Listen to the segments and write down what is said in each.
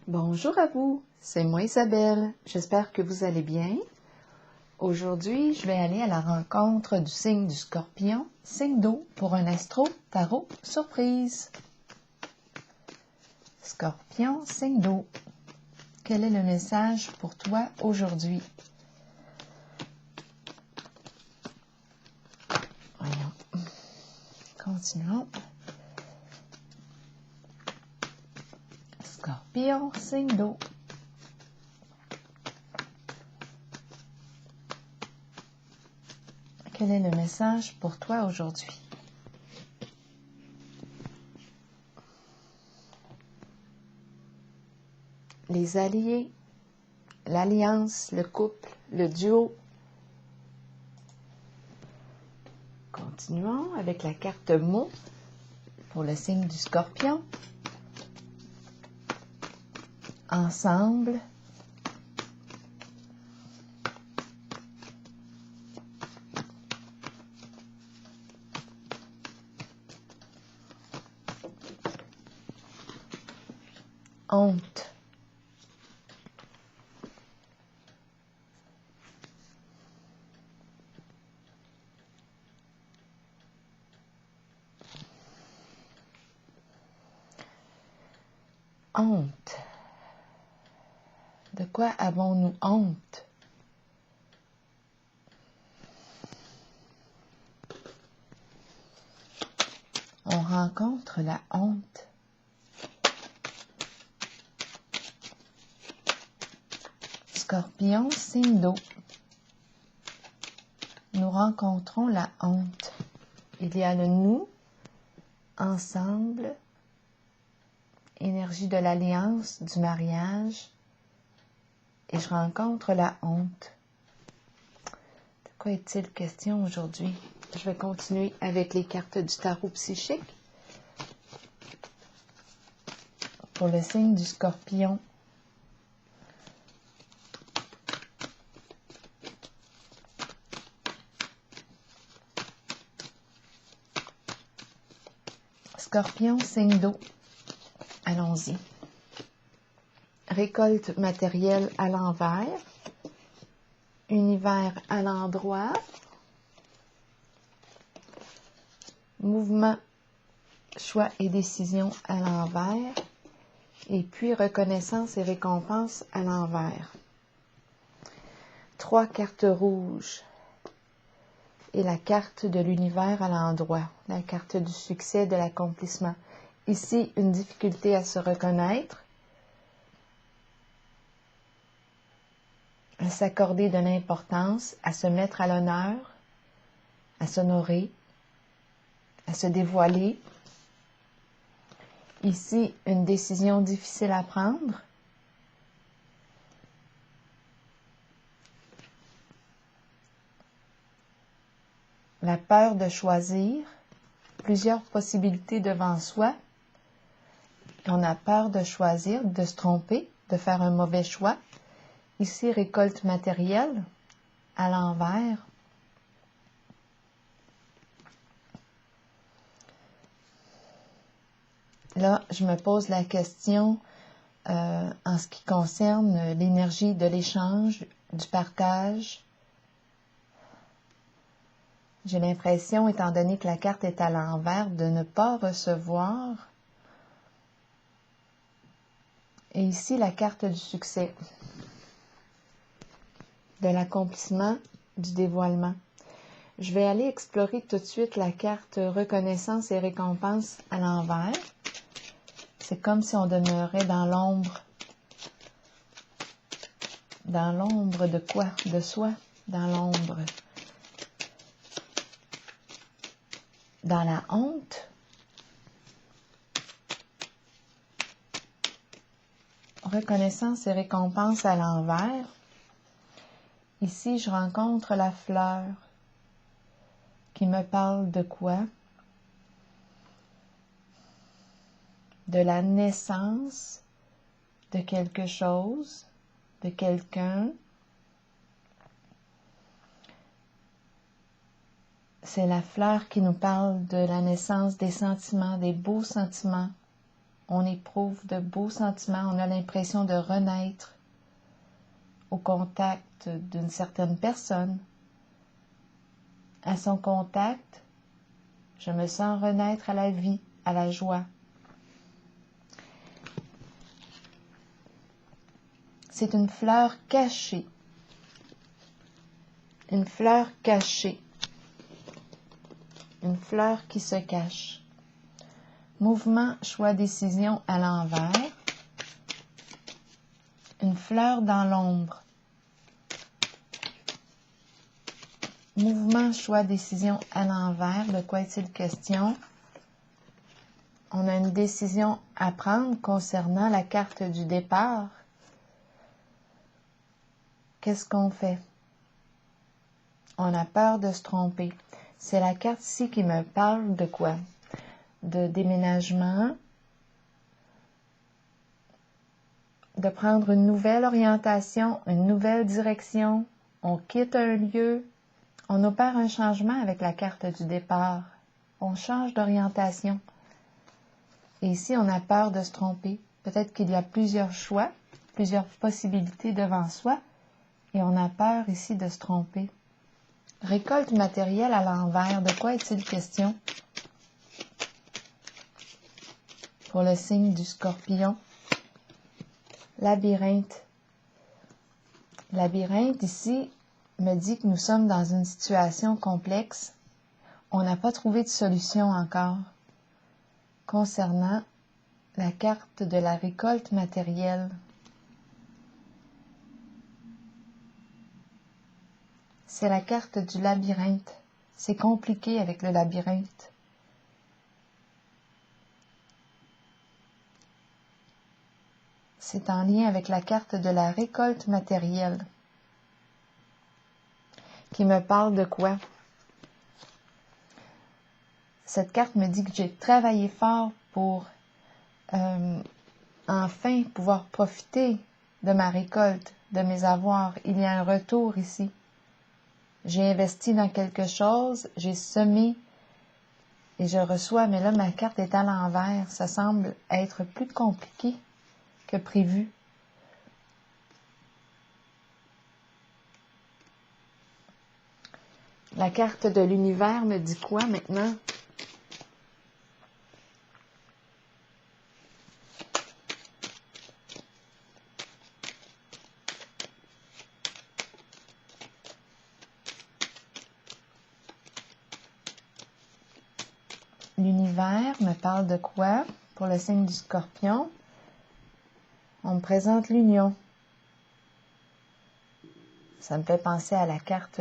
Bonjour à vous, c'est moi Isabelle, j'espère que vous allez bien. Aujourd'hui, je vais aller à la rencontre du signe du Scorpion, signe d'eau pour un astro tarot surprise. Scorpion, signe d'eau, quel est le message pour toi aujourd'hui? Voyons, continuons. Scorpion, signe d'eau. Quel est le message pour toi aujourd'hui? Les alliés, l'alliance, le couple, le duo. Continuons avec la carte mot pour le signe du Scorpion. Ensemble. Honte. Honte. De quoi avons-nous honte? On rencontre la honte. Scorpion, signe d'eau. Nous rencontrons la honte. Il y a le nous, ensemble, énergie de l'alliance, du mariage, et je rencontre la honte. De quoi est-il question aujourd'hui? Je vais continuer avec les cartes du tarot psychique. Pour le signe du Scorpion. Scorpion, signe d'eau. Allons-y. Récolte matérielle à l'envers. Univers à l'endroit. Mouvement, choix et décision à l'envers. Et puis reconnaissance et récompense à l'envers. 3 cartes rouges. Et la carte de l'univers à l'endroit. La carte du succès, de l'accomplissement. Ici, une difficulté à se reconnaître. À s'accorder de l'importance, à se mettre à l'honneur, à s'honorer, à se dévoiler. Ici, une décision difficile à prendre. La peur de choisir, plusieurs possibilités devant soi. On a peur de choisir, de se tromper, de faire un mauvais choix. Ici, récolte matérielle à l'envers. Là, je me pose la question en ce qui concerne l'énergie de l'échange, du partage. J'ai l'impression, étant donné que la carte est à l'envers, de ne pas recevoir. Et ici, la carte du succès, de l'accomplissement, du dévoilement. Je vais aller explorer tout de suite la carte reconnaissance et récompense à l'envers. C'est comme si on demeurait dans l'ombre. Dans l'ombre de quoi? De soi, dans l'ombre. Dans la honte. Reconnaissance et récompense à l'envers. Ici, je rencontre la fleur qui me parle de quoi? De la naissance de quelque chose, de quelqu'un. C'est la fleur qui nous parle de la naissance des sentiments, des beaux sentiments On éprouve de beaux sentiments, on a l'impression de renaître au contact d'une certaine personne. À son contact, je me sens renaître à la vie, à la joie. C'est une fleur cachée. Une fleur cachée. Une fleur qui se cache. Mouvement, choix, décision à l'envers. Une fleur dans l'ombre. Mouvement, choix, décision à l'envers. De quoi est-il question? On a une décision à prendre concernant la carte du départ. Qu'est-ce qu'on fait? On a peur de se tromper. C'est la carte ici qui me parle de quoi? De déménagement, de prendre une nouvelle orientation, une nouvelle direction. On quitte un lieu, on opère un changement avec la carte du départ. On change d'orientation. Et ici, on a peur de se tromper. Peut-être qu'il y a plusieurs choix, plusieurs possibilités devant soi, et on a peur ici de se tromper. Récolte matérielle à l'envers, de quoi est-il question? Pour le signe du Scorpion. Labyrinthe. Labyrinthe, ici, me dit que nous sommes dans une situation complexe. On n'a pas trouvé de solution encore concernant la carte de la récolte matérielle. C'est la carte du labyrinthe. C'est compliqué avec le labyrinthe. C'est en lien avec la carte de la récolte matérielle. Qui me parle de quoi? Cette carte me dit que j'ai travaillé fort pour enfin pouvoir profiter de ma récolte, de mes avoirs. Il y a un retour ici. J'ai investi dans quelque chose, j'ai semé et je reçois, mais là, ma carte est à l'envers. Ça semble être plus compliqué que prévu. La carte de l'univers me dit quoi maintenant? L'univers me parle de quoi? Pour le signe du Scorpion, on me présente l'union. Ça me fait penser à la carte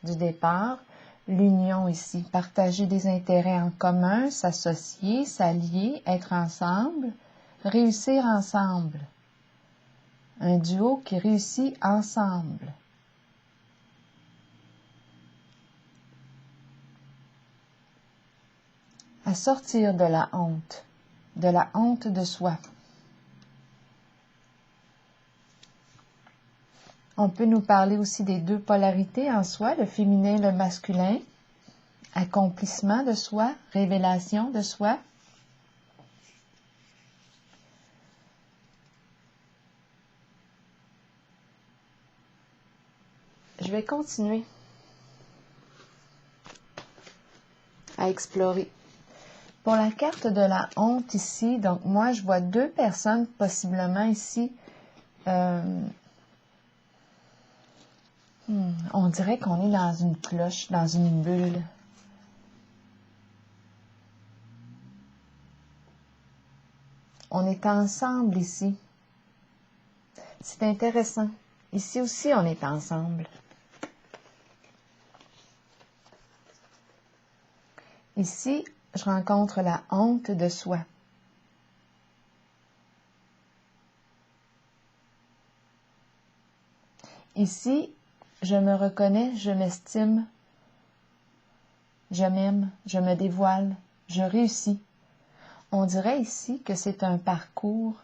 du départ. L'union ici, partager des intérêts en commun, s'associer, s'allier, être ensemble, réussir ensemble. Un duo qui réussit ensemble. À sortir de la honte de soi. On peut nous parler aussi des deux polarités en soi, le féminin, le masculin, accomplissement de soi, révélation de soi. Je vais continuer à explorer. Pour la carte de la honte ici, donc moi je vois deux personnes possiblement ici. On dirait qu'on est dans une cloche, dans une bulle. On est ensemble ici. C'est intéressant. Ici aussi, on est ensemble. Ici, je rencontre la honte de soi. Ici, je me reconnais, je m'estime, je m'aime, je me dévoile, je réussis. On dirait ici que c'est un parcours,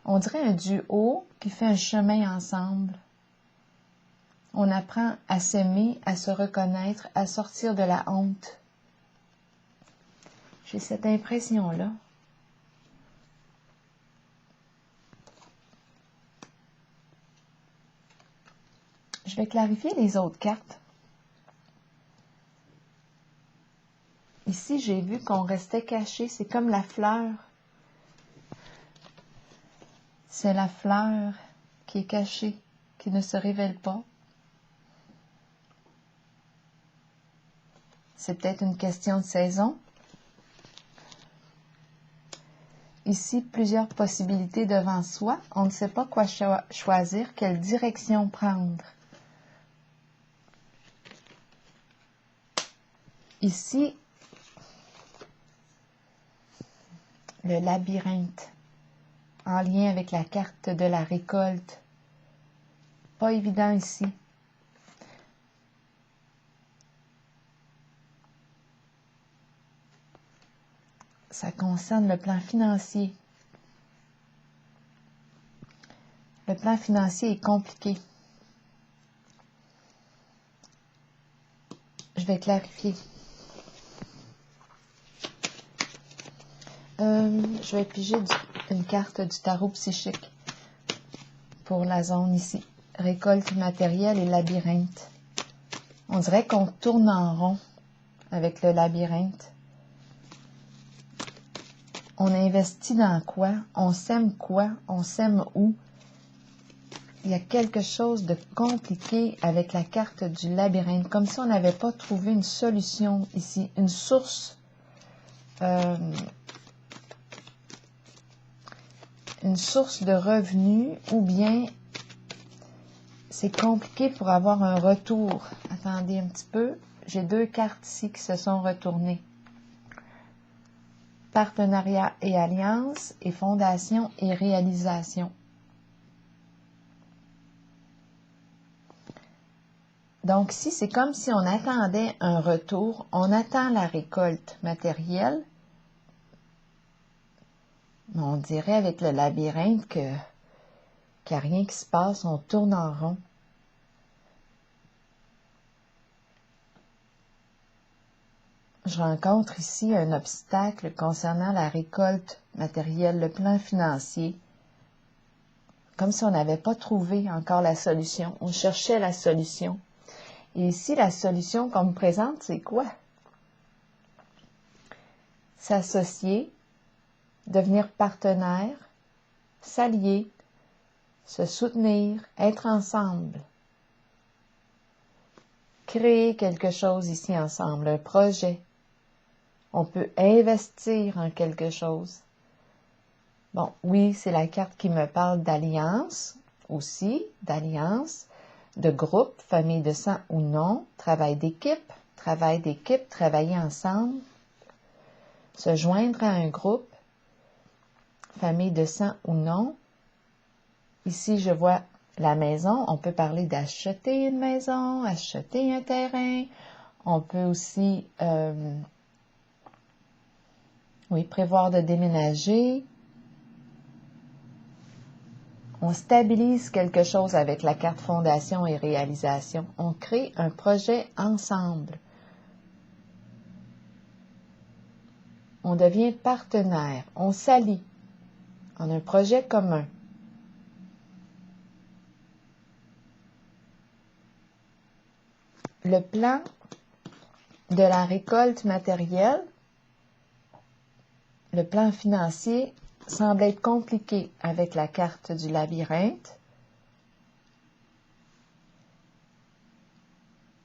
on dirait un duo qui fait un chemin ensemble. On apprend à s'aimer, à se reconnaître, à sortir de la honte. J'ai cette impression-là. Je vais clarifier les autres cartes. Ici, j'ai vu qu'on restait caché. C'est comme la fleur. C'est la fleur qui est cachée, qui ne se révèle pas. C'est peut-être une question de saison. Ici, plusieurs possibilités devant soi. On ne sait pas quoi choisir, quelle direction prendre. Ici, le labyrinthe, en lien avec la carte de la récolte. Pas évident ici. Ça concerne le plan financier. Le plan financier est compliqué. Je vais clarifier. Je vais piger une carte du tarot psychique pour la zone ici. Récolte matérielle et labyrinthe. On dirait qu'on tourne en rond avec le labyrinthe. On investit dans quoi? On sème quoi? On sème où? Il y a quelque chose de compliqué avec la carte du labyrinthe, comme si on n'avait pas trouvé une solution ici, une source de revenus, ou bien c'est compliqué pour avoir un retour. Attendez un petit peu, j'ai deux cartes ici qui se sont retournées. Partenariat et alliance, et fondation et réalisation. Donc ici, c'est comme si on attendait un retour, on attend la récolte matérielle. On dirait avec le labyrinthe qu'il n'y a rien qui se passe, on tourne en rond. Je rencontre ici un obstacle concernant la récolte matérielle, le plan financier. Comme si on n'avait pas trouvé encore la solution. On cherchait la solution. Et ici, la solution qu'on me présente, c'est quoi? S'associer, devenir partenaire, s'allier, se soutenir, être ensemble. Créer quelque chose ici ensemble, un projet. On peut investir en quelque chose. Bon, oui, c'est la carte qui me parle d'alliance aussi, d'alliance, de groupe, famille de sang ou non, travail d'équipe, travailler ensemble, se joindre à un groupe, famille de sang ou non. Ici, je vois la maison. On peut parler d'acheter une maison, acheter un terrain. On peut aussi, prévoir de déménager. On stabilise quelque chose avec la carte fondation et réalisation. On crée un projet ensemble. On devient partenaire. On s'allie. On a un projet commun. Le plan de la récolte matérielle, le plan financier, semble être compliqué avec la carte du labyrinthe.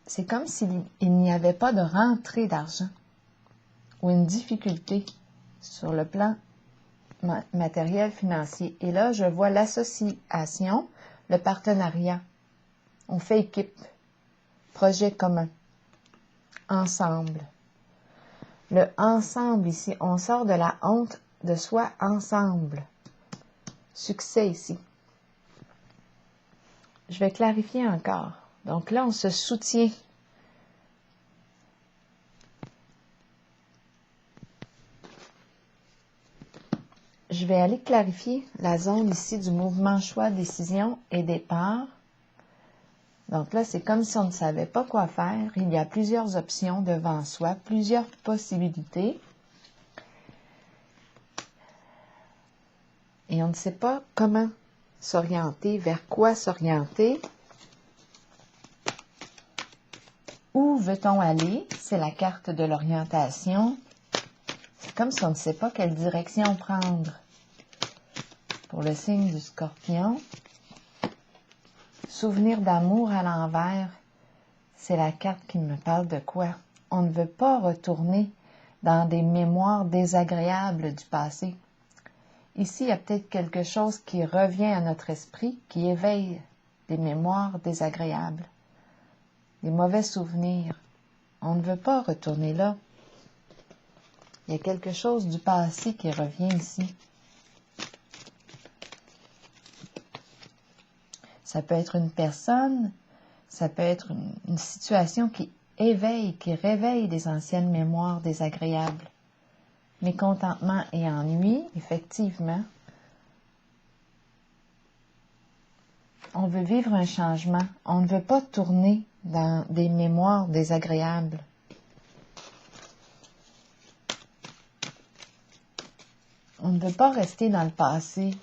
C'est comme s'il n'y avait pas de rentrée d'argent ou une difficulté sur le plan matériel financier. Et là, je vois l'association, le partenariat. On fait équipe, projet commun, ensemble. Le ensemble ici, on sort de la honte de soi ensemble. Succès ici. Je vais clarifier encore. Donc là, on se soutient. Je vais aller clarifier la zone ici du mouvement choix, décision et départ. Donc là, c'est comme si on ne savait pas quoi faire. Il y a plusieurs options devant soi, plusieurs possibilités. Et on ne sait pas comment s'orienter, vers quoi s'orienter. veut-on aller? C'est la carte de l'orientation. C'est comme si on ne sait pas quelle direction prendre. Pour le signe du Scorpion, souvenir d'amour à l'envers, c'est la carte qui me parle de quoi? On ne veut pas retourner dans des mémoires désagréables du passé. Ici, il y a peut-être quelque chose qui revient à notre esprit, qui éveille des mémoires désagréables, des mauvais souvenirs. On ne veut pas retourner là. Il y a quelque chose du passé qui revient ici. Ça peut être une personne, ça peut être une situation qui éveille, qui réveille des anciennes mémoires désagréables. Mécontentement et ennui, effectivement. On veut vivre un changement. On ne veut pas tourner dans des mémoires désagréables. On ne veut pas rester dans le passé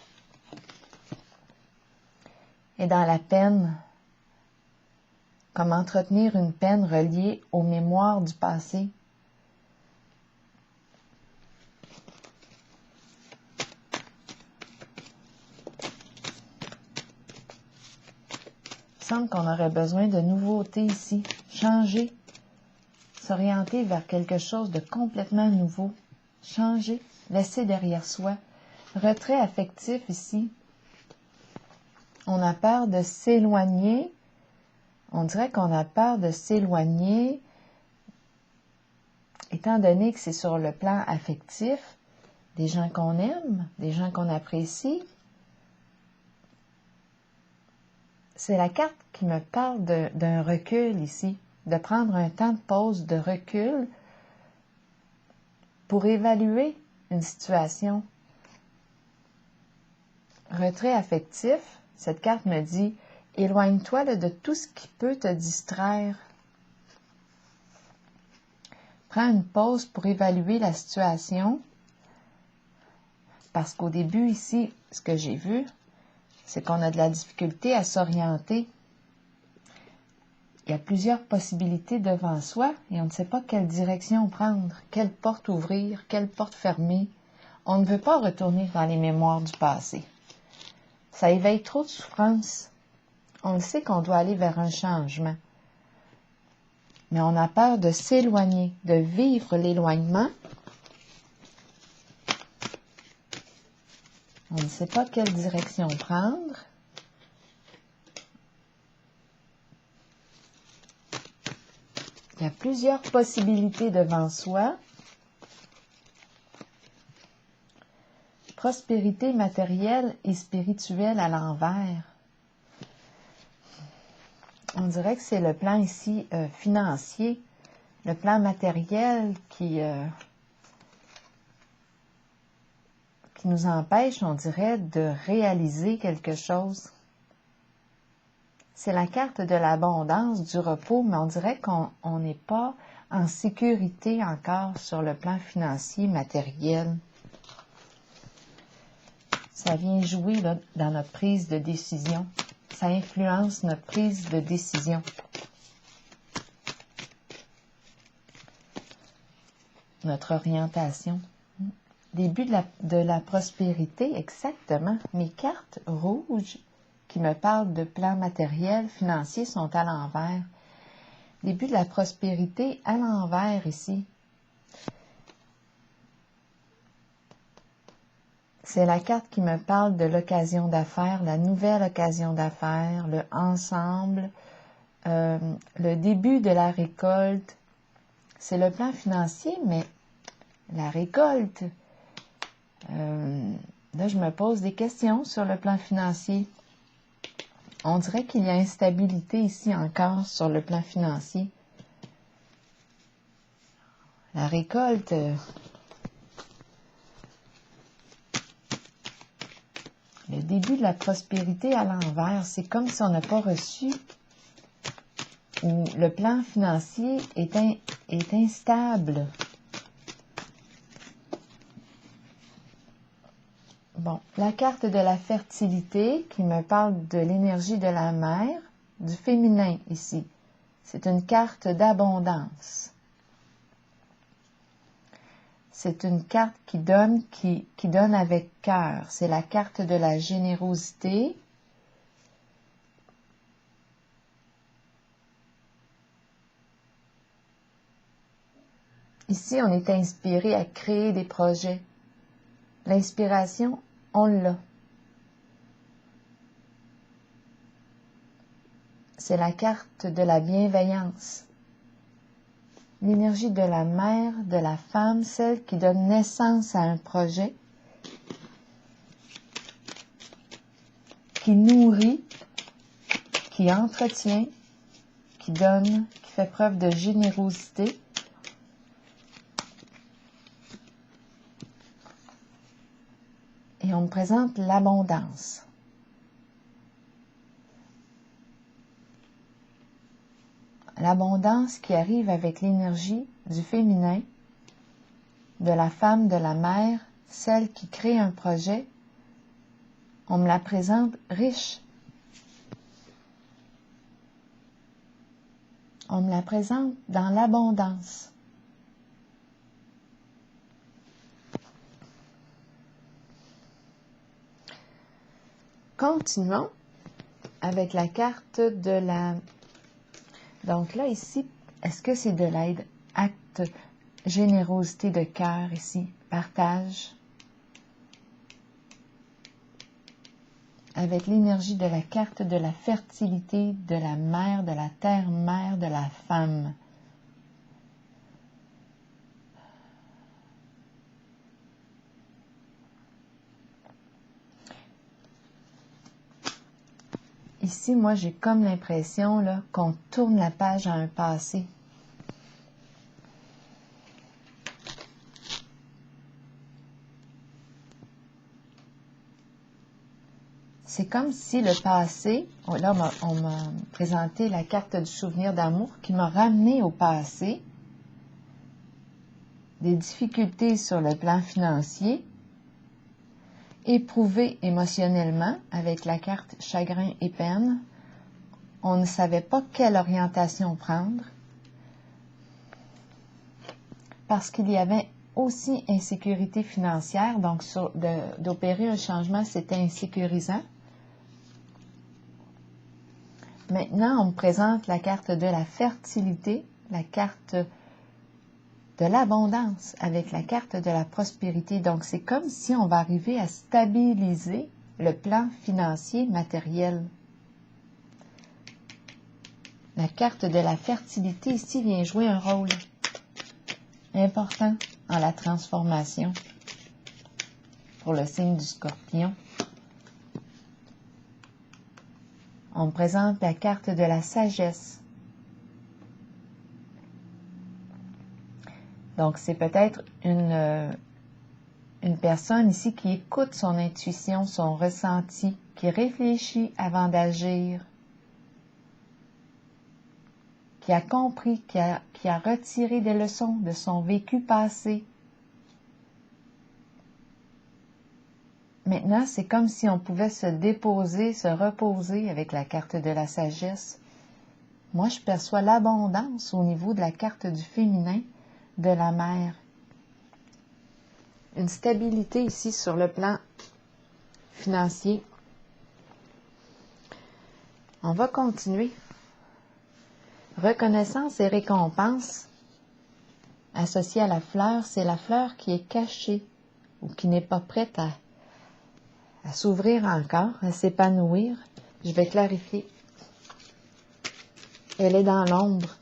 et dans la peine, comme entretenir une peine reliée aux mémoires du passé. Il semble qu'on aurait besoin de nouveautés ici, changer, s'orienter vers quelque chose de complètement nouveau, changer, laisser derrière soi, retrait affectif ici. On a peur de s'éloigner, on dirait qu'on a peur de s'éloigner, étant donné que c'est sur le plan affectif, des gens qu'on aime, des gens qu'on apprécie. C'est la carte qui me parle d'un recul ici, de prendre un temps de pause, de recul pour évaluer une situation. Retrait affectif, cette carte me dit, éloigne-toi de tout ce qui peut te distraire. Prends une pause pour évaluer la situation, parce qu'au début ici, ce que j'ai vu, c'est qu'on a de la difficulté à s'orienter. Il y a plusieurs possibilités devant soi et on ne sait pas quelle direction prendre, quelle porte ouvrir, quelle porte fermer. On ne veut pas retourner dans les mémoires du passé. Ça éveille trop de souffrance. On le sait qu'on doit aller vers un changement. Mais on a peur de s'éloigner, de vivre l'éloignement. On ne sait pas quelle direction prendre. Il y a plusieurs possibilités devant soi. Prospérité matérielle et spirituelle à l'envers. On dirait que c'est le plan ici financier, le plan matériel qui nous empêche, on dirait, de réaliser quelque chose. C'est la carte de l'abondance, du repos, mais on dirait qu'on n'est pas en sécurité encore sur le plan financier, matériel. Ça vient jouer là, dans notre prise de décision. Ça influence notre prise de décision. Notre orientation. Début de la prospérité, exactement. Mes cartes rouges qui me parlent de plan matériel, financier sont à l'envers. Début de la prospérité à l'envers ici. C'est la carte qui me parle de l'occasion d'affaires, la nouvelle occasion d'affaires, le ensemble, le début de la récolte. C'est le plan financier, mais la récolte, là je me pose des questions sur le plan financier. On dirait qu'il y a instabilité ici encore sur le plan financier. La récolte, le début de la prospérité à l'envers, c'est comme si on n'a pas reçu, ou le plan financier est instable. Bon, la carte de la fertilité qui me parle de l'énergie de la mère, du féminin ici. C'est une carte d'abondance. C'est une carte qui donne avec cœur. C'est la carte de la générosité. Ici, on est inspiré à créer des projets. L'inspiration, on l'a. C'est la carte de la bienveillance. L'énergie de la mère, de la femme, celle qui donne naissance à un projet, qui nourrit, qui entretient, qui donne, qui fait preuve de générosité. Et on me présente l'abondance. L'abondance qui arrive avec l'énergie du féminin, de la femme, de la mère, celle qui crée un projet, on me la présente riche. On me la présente dans l'abondance. Continuons avec la carte de la... Donc là, ici, est-ce que c'est de l'aide? Acte, générosité de cœur ici, partage. Avec l'énergie de la carte de la fertilité, de la mère, de la terre-mère, de la femme. Ici, moi, j'ai comme l'impression là, qu'on tourne la page à un passé. C'est comme si le passé, là, on m'a présenté la carte du souvenir d'amour qui m'a ramené au passé, des difficultés sur le plan financier, éprouvé émotionnellement avec la carte chagrin et peine. On ne savait pas quelle orientation prendre parce qu'il y avait aussi insécurité financière, donc d'opérer un changement, c'était insécurisant. Maintenant, on me présente la carte de la fertilité, la carte de l'abondance avec la carte de la prospérité. Donc, c'est comme si on va arriver à stabiliser le plan financier matériel. La carte de la fertilité ici vient jouer un rôle important en la transformation pour le signe du Scorpion. On me présente la carte de la sagesse. Donc, c'est peut-être une personne ici qui écoute son intuition, son ressenti, qui réfléchit avant d'agir, qui a compris, qui a retiré des leçons de son vécu passé. Maintenant, c'est comme si on pouvait se déposer, se reposer avec la carte de la sagesse. Moi, je perçois l'abondance au niveau de la carte du féminin, de la mère. Une stabilité ici sur le plan financier. On va continuer. Reconnaissance et récompense associée à la fleur, c'est la fleur qui est cachée ou qui n'est pas prête à s'ouvrir encore, à s'épanouir. Je vais clarifier. Elle est dans l'ombre.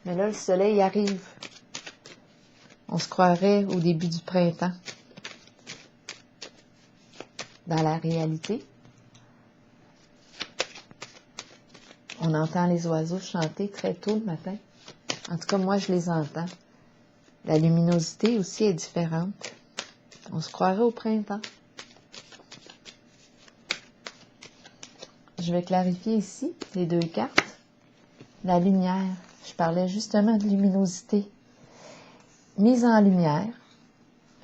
Mais là, le soleil arrive. On se croirait au début du printemps. Dans la réalité, on entend les oiseaux chanter très tôt le matin. En tout cas, moi, je les entends. La luminosité aussi est différente. On se croirait au printemps. Je vais clarifier ici les deux cartes. La lumière, je parlais justement de luminosité. Mise en lumière,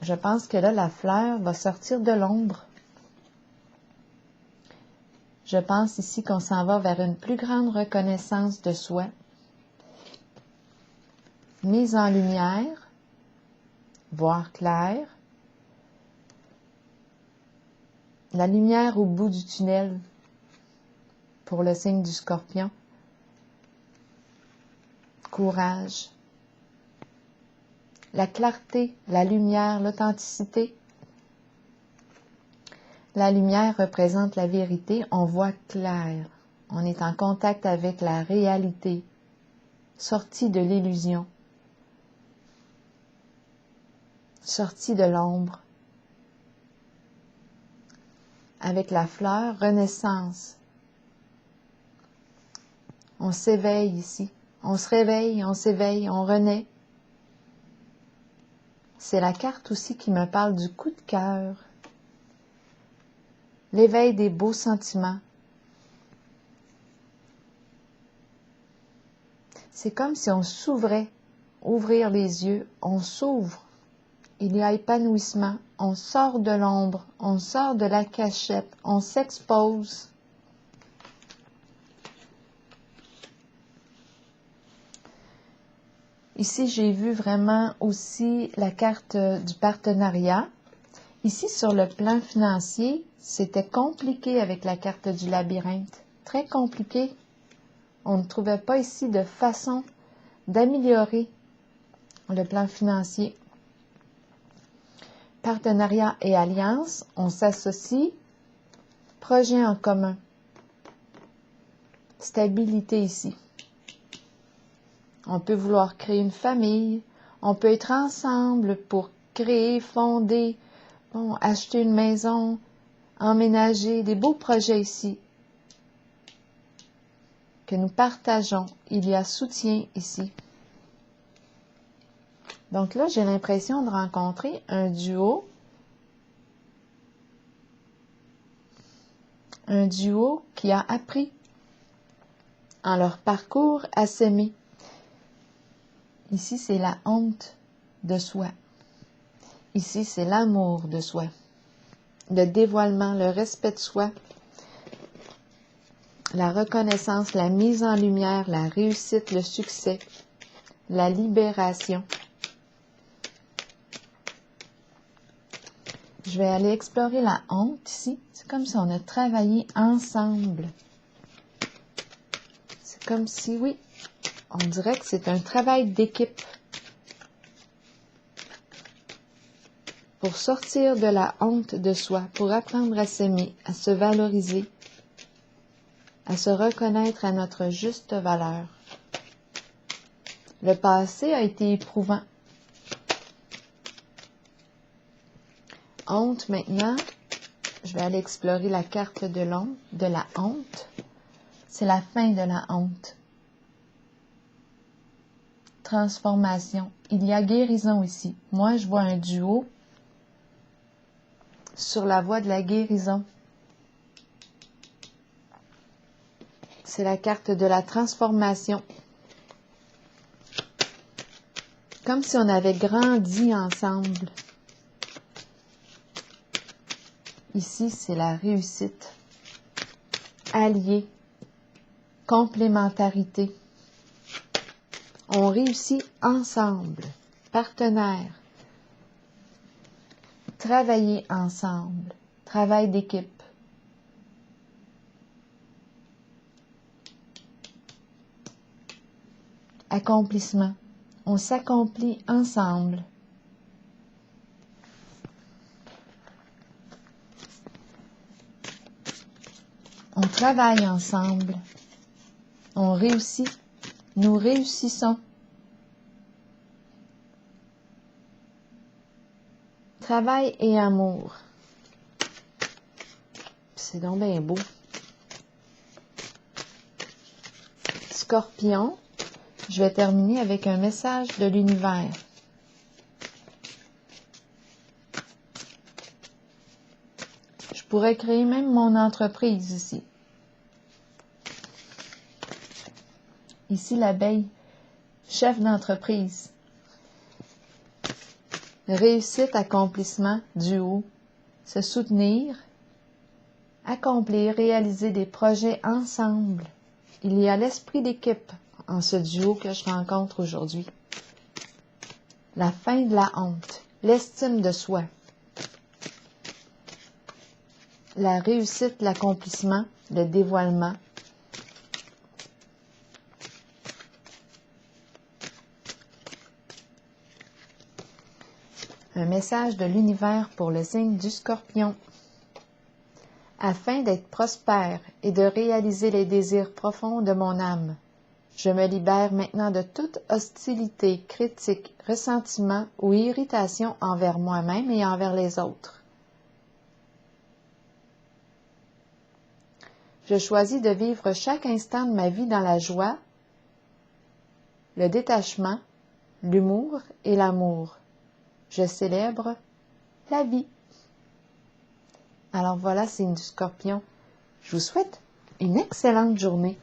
je pense que là, la fleur va sortir de l'ombre. Je pense ici qu'on s'en va vers une plus grande reconnaissance de soi. Mise en lumière, voir clair. La lumière au bout du tunnel pour le signe du Scorpion. Courage. La clarté, la lumière, l'authenticité. La lumière représente la vérité, on voit clair. On est en contact avec la réalité, sorti de l'illusion, sorti de l'ombre. Avec la fleur, renaissance. On s'éveille ici. On se réveille, on s'éveille, on renaît. C'est la carte aussi qui me parle du coup de cœur. L'éveil des beaux sentiments. C'est comme si on s'ouvrait, ouvrir les yeux, on s'ouvre. Il y a épanouissement, on sort de l'ombre, on sort de la cachette, on s'expose. Ici, j'ai vu vraiment aussi la carte du partenariat. Ici, sur le plan financier, c'était compliqué avec la carte du labyrinthe. Très compliqué. On ne trouvait pas ici de façon d'améliorer le plan financier. Partenariat et alliance, on s'associe. Projet en commun. Stabilité ici. On peut vouloir créer une famille. On peut être ensemble pour créer, fonder, acheter une maison, emménager, des beaux projets ici que nous partageons. Il y a soutien ici. Donc là, j'ai l'impression de rencontrer un duo qui a appris en leur parcours à s'aimer. Ici, c'est la honte de soi. Ici, c'est l'amour de soi. Le dévoilement, le respect de soi, la reconnaissance, la mise en lumière, la réussite, le succès, la libération. Je vais aller explorer la honte ici. C'est comme si on a travaillé ensemble. C'est comme si, oui, on dirait que c'est un travail d'équipe. Pour sortir de la honte de soi, pour apprendre à s'aimer, à se valoriser, à se reconnaître à notre juste valeur. Le passé a été éprouvant. Honte maintenant, je vais aller explorer la carte de la honte. C'est la fin de la honte. Transformation. Il y a guérison ici. Moi, je vois un duo sur la voie de la guérison. C'est la carte de la transformation. Comme si on avait grandi ensemble. Ici, c'est la réussite. Allié. Complémentarité. On réussit ensemble. Partenaires. Travailler ensemble. Travail d'équipe. Accomplissement. On s'accomplit ensemble. On travaille ensemble. On réussit. Nous réussissons. Travail et amour. C'est donc bien beau. Scorpion. Je vais terminer avec un message de l'univers. Je pourrais créer même mon entreprise ici. Ici, l'abeille, chef d'entreprise. Réussite, accomplissement, duo, se soutenir, accomplir, réaliser des projets ensemble. Il y a l'esprit d'équipe en ce duo que je rencontre aujourd'hui. La fin de la honte, l'estime de soi, la réussite, l'accomplissement, le dévoilement, un message de l'univers pour le signe du Scorpion. Afin d'être prospère et de réaliser les désirs profonds de mon âme, je me libère maintenant de toute hostilité, critique, ressentiment ou irritation envers moi-même et envers les autres. Je choisis de vivre chaque instant de ma vie dans la joie, le détachement, l'humour et l'amour. Je célèbre la vie. Alors voilà, signe du Scorpion. Je vous souhaite une excellente journée.